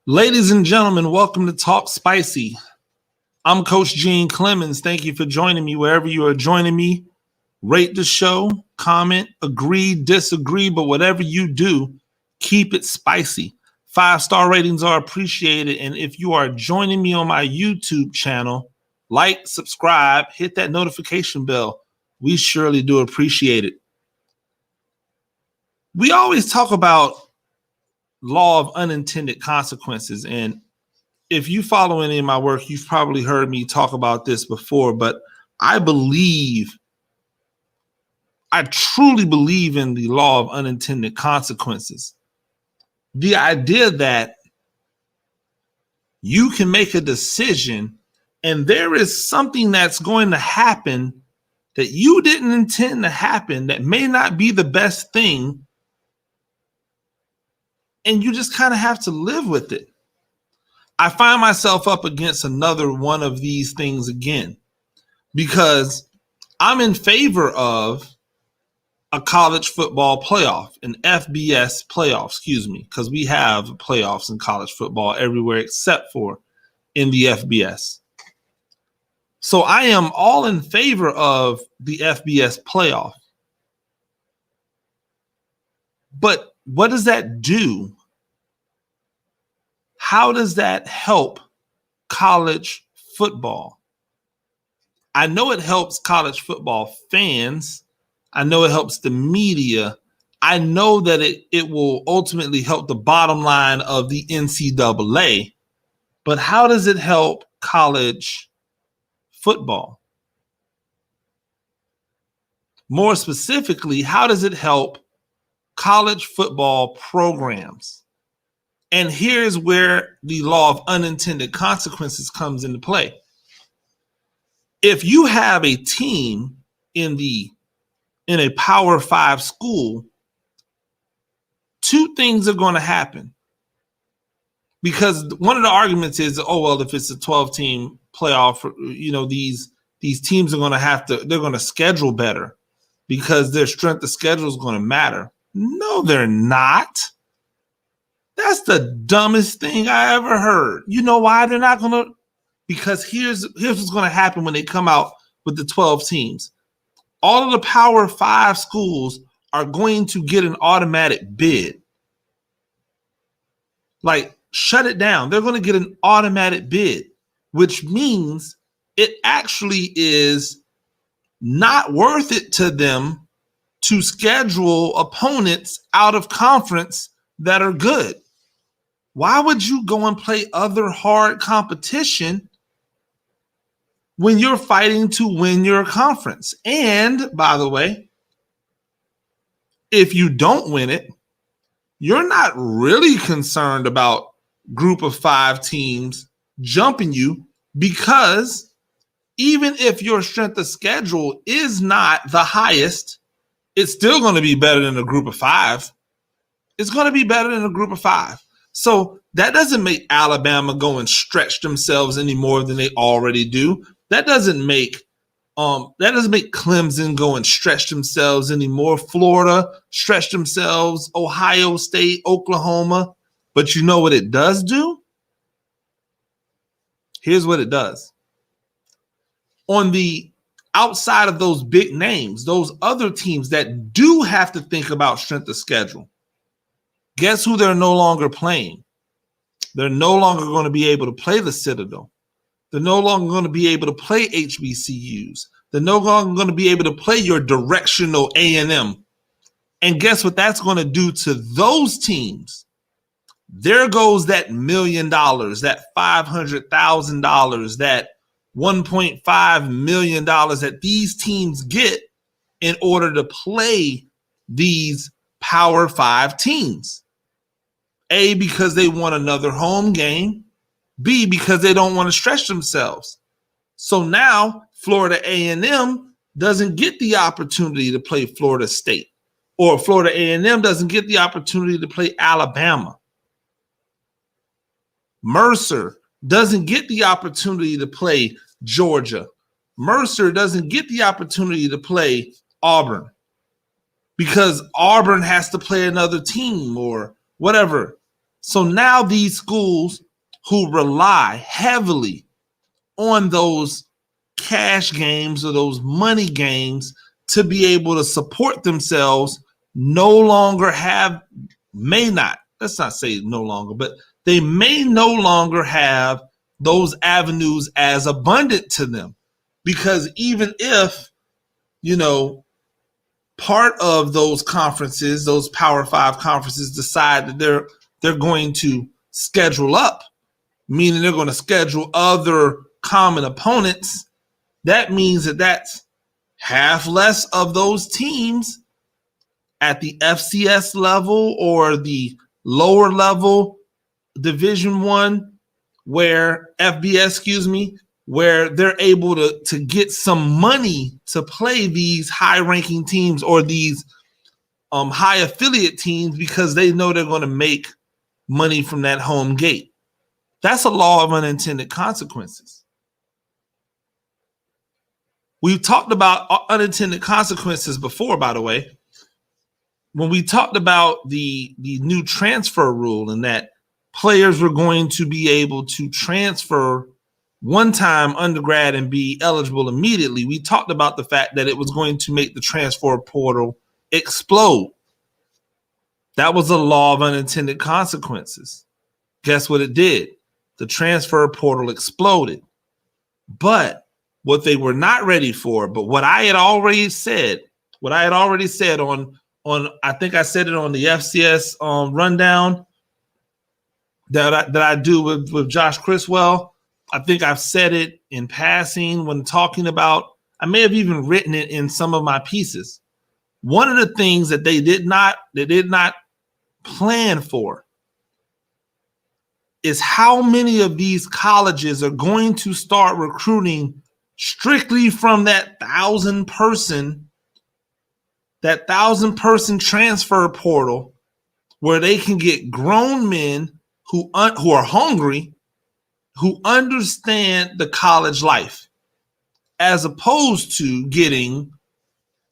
Ladies and gentlemen, welcome to Talk Spicy. I'm Coach Gene Clemens. Thank you for joining me wherever you are joining me. Rate the show, comment, agree, disagree, but whatever you do, keep it spicy. 5-star ratings are appreciated. And if you are joining me on my YouTube channel, like, subscribe, hit that notification bell. We surely do appreciate it. We always talk about law of unintended consequences. And if you follow any of my work, you've probably heard me talk about this before, but I truly believe in the law of unintended consequences. The idea that you can make a decision and there is something that's going to happen that you didn't intend to happen that may not be the best thing, and you just kind of have to live with it. I find myself up against another one of these things again because I'm in favor of a college football playoff, an FBS playoff, because we have playoffs in college football everywhere except for in the FBS. So I am all in favor of the FBS playoff. But what does that do? How does that help college football? I know it helps college football fans. I know it helps the media. I know that it will ultimately help the bottom line of the NCAA. But how does it help college football? More specifically, how does it help college football programs? And here's where the law of unintended consequences comes into play. If you have a team in a Power 5 school, two things are going to happen. Because one of the arguments is, oh, well, if it's a 12-team playoff, these teams are going to they're going to schedule better because their strength of schedule is going to matter. No, they're not. That's the dumbest thing I ever heard. You know why they're not going to? Because here's what's going to happen when they come out with the 12 teams. All of the Power 5 schools are going to get an automatic bid. Like, shut it down. They're going to get an automatic bid, which means it actually is not worth it to them to schedule opponents out of conference that are good. Why would you go and play other hard competition when you're fighting to win your conference? And by the way, if you don't win it, you're not really concerned about group of 5 teams jumping you, because even if your strength of schedule is not the highest, it's still going to be better than a group of 5. It's going to be better than a group of 5. So that doesn't make Alabama go and stretch themselves any more than they already do. That doesn't make Clemson go and stretch themselves anymore. Florida stretch themselves, Ohio State, Oklahoma. But you know what it does do? Here's what it does. On the outside of those big names, those other teams that do have to think about strength of schedule, guess who they're no longer playing? They're no longer going to be able to play the Citadel. They're no longer going to be able to play HBCUs. They're no longer going to be able to play your directional A&M. And guess what that's going to do to those teams? There goes that $1 million, that $500,000, that $1.5 million that these teams get in order to play these Power 5 teams. A, because they want another home game. B, because they don't want to stretch themselves. So now Florida A&M doesn't get the opportunity to play Florida State, or Florida A&M doesn't get the opportunity to play Alabama. Mercer doesn't get the opportunity to play Georgia. Mercer doesn't get the opportunity to play Auburn because Auburn has to play another team or whatever. So now these schools who rely heavily on those cash games or those money games to be able to support themselves no longer have, may not, let's not say no longer, but they may no longer have those avenues as abundant to them. Because even if, part of those conferences, those Power Five conferences, decide that they're going to schedule up, meaning they're going to schedule other common opponents, that means that that's half less of those teams at the FCS level or the lower level Division One, where FBS, where they're able to get some money to play these high-ranking teams or these high affiliate teams because they know they're going to make money from that home gate. That's a law of unintended consequences. We've talked about unintended consequences before, by the way, when we talked about the new transfer rule and that players were going to be able to transfer one-time undergrad and be eligible immediately. We talked about the fact that it was going to make the transfer portal explode. That was a law of unintended consequences. Guess what it did? The transfer portal exploded. But what they were not ready for, but what I had already said on I think I said it on the FCS rundown that I do with Josh Criswell. I think I've said it in passing when talking about, I may have even written it in some of my pieces. One of the things that they did not plan for is how many of these colleges are going to start recruiting strictly from that 1,000 person transfer portal, where they can get grown men who are hungry, who understand the college life, as opposed to getting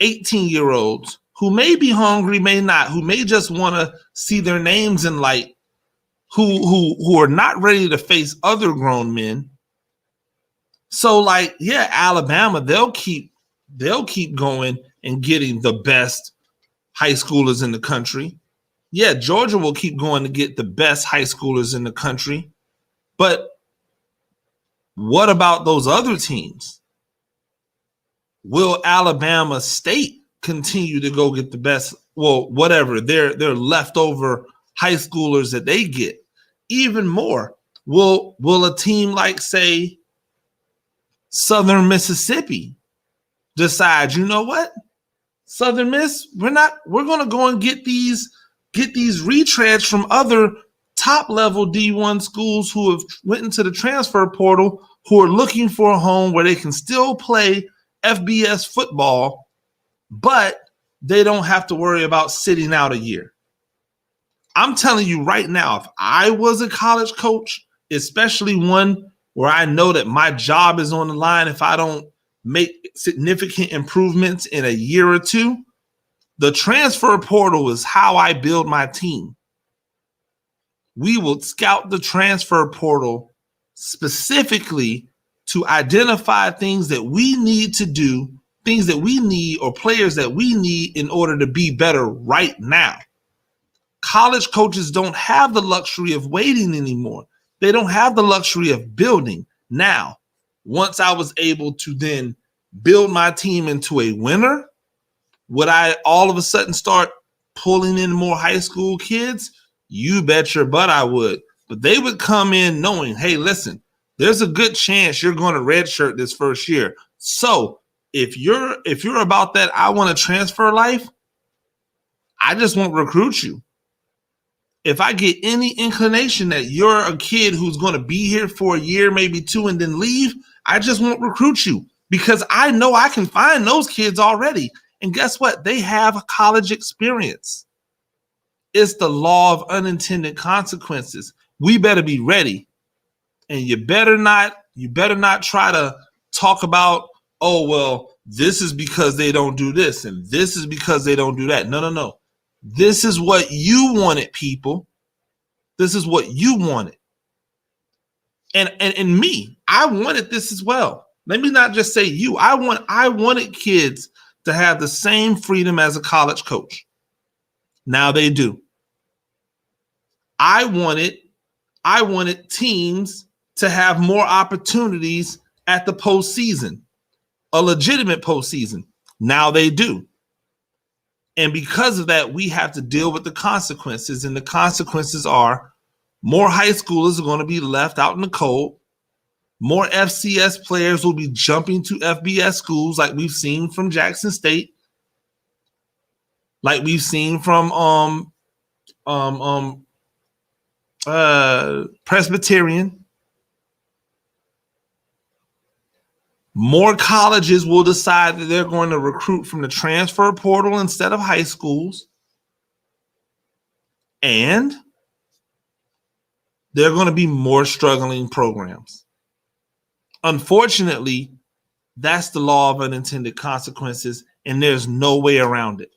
18-year-olds who may be hungry, may not, who may just want to see their names in light, who are not ready to face other grown men. So Alabama, they'll keep going and getting the best high schoolers in the country. Yeah, Georgia will keep going to get the best high schoolers in the country. But what about those other teams? Will Alabama State continue to go get the best, whatever, their leftover high schoolers that they get? Even more, will a team like, say, Southern Mississippi decide, you know what? Southern Miss, we're going to go and get these retreads from other top level D1 schools who have went into the transfer portal, who are looking for a home where they can still play FBS football, but they don't have to worry about sitting out a year. I'm telling you right now, if I was a college coach, especially one where I know that my job is on the line, if I don't make significant improvements in a year or two, the transfer portal is how I build my team. We will scout the transfer portal specifically to identify things that we need to do, things that we need, or players that we need in order to be better right now. College coaches don't have the luxury of waiting anymore. They don't have the luxury of building. Now, once I was able to then build my team into a winner, would I all of a sudden start pulling in more high school kids? You bet your butt I would. But they would come in knowing, hey, listen, there's a good chance you're going to redshirt this first year. So if you're about that, I want to transfer life, I just won't recruit you. If I get any inclination that you're a kid who's going to be here for a year, maybe two, and then leave, I just won't recruit you, because I know I can find those kids already. And guess what? They have a college experience. It's the law of unintended consequences. We better be ready. And you better not try to talk about, oh, well, this is because they don't do this and this is because they don't do that. No. This is what you wanted, people. This is what you wanted. And me, I wanted this as well. Let me not just say you. I wanted kids to have the same freedom as a college coach. Now they do. I wanted teams to have more opportunities at the postseason, a legitimate postseason. Now they do. And because of that, we have to deal with the consequences. And the consequences are more high schoolers are going to be left out in the cold. More FCS players will be jumping to FBS schools like we've seen from Jackson State, like we've seen from Presbyterian. More colleges will decide that they're going to recruit from the transfer portal instead of high schools. And there are going to be more struggling programs. Unfortunately, that's the law of unintended consequences, and there's no way around it.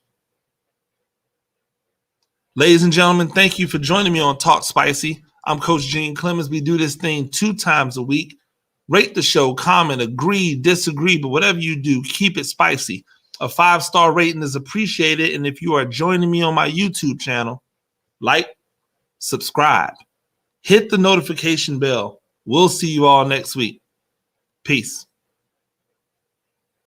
Ladies and gentlemen, thank you for joining me on Talk Spicy. I'm Coach Gene Clemens. We do this thing 2 times a week. Rate the show, comment, agree, disagree, but whatever you do, keep it spicy. A 5-star rating is appreciated, and if you are joining me on my YouTube channel, like, subscribe, hit the notification bell. We'll see you all next week. Peace.